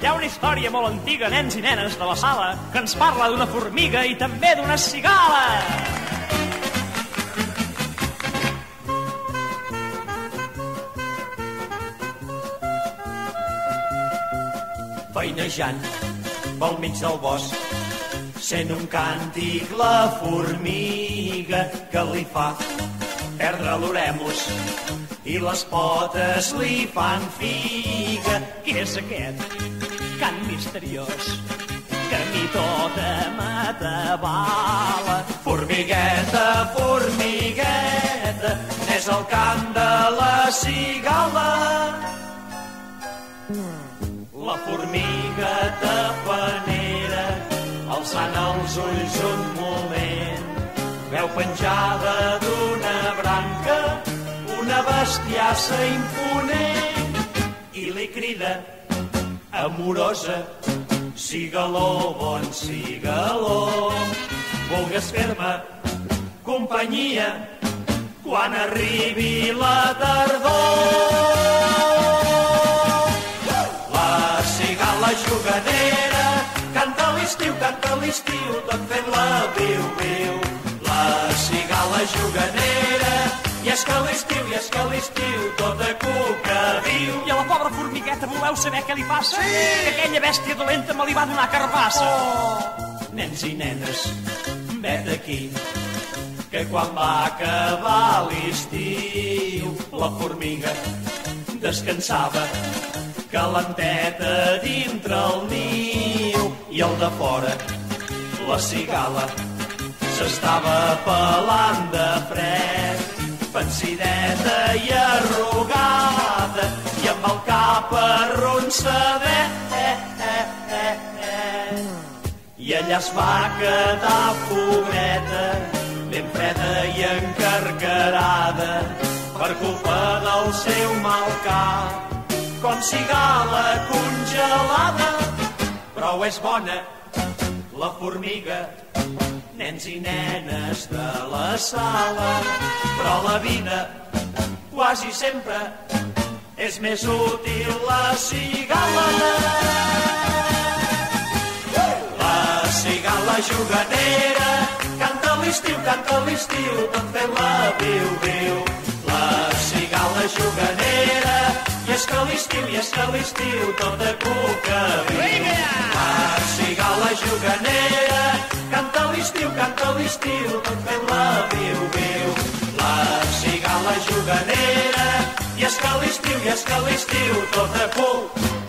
Hi ha una història molt antiga, nens i nenes de la sala, que ens parla d'una formiga i també d'una cigala. Feinejant pel mig del bosc, sent un càntic la formiga que li fa perdre l'oremus i les potes li fan figa. Què és aquest cant misteriós que a mi tota m'atabala? Formigueta, formigueta, n'és el cant de la cigala. La formiga tafanera, alçant els ulls un moment, veu penjada d'una branca una bestiassa imponent i li crida amorosa: cigaló, bon cigaló, vulgues fer-me companyia quan arribi la tardor. La cigala juganera canta a l'estiu, tot fent la viu-viu. La cigala juganera, i és que a l'estiu, tota cuca viu. I a la pobra formigueta voleu saber què li passa? Sí! Que aquella bèstia dolenta me li va donar carbassa. Oh! Nens i nenes, vet aquí, que quan va acabar l'estiu, la formiga descansava calenteta dintre el niu, i el de fora, la cigala, s'estava pelant de fred, pensideta i arrugada, i amb el cap arronsadet. I allà es va quedar pobreta, ben freda i encarcarada, per culpa del seu mal cap, com cigala congelada. Però és bona la formiga, nens i nenes de la sala, però la vida quasi sempre és més útil la cigala. La cigala juganera canta a l'estiu, tot fent la viu-viu. La cigala juganera, i és que a l'estiu, tota cuca viu. La cigala juganera canta a l'estiu, tot fent la viu-viu. La cigala juganera, i és que a l'estiu, tota cuca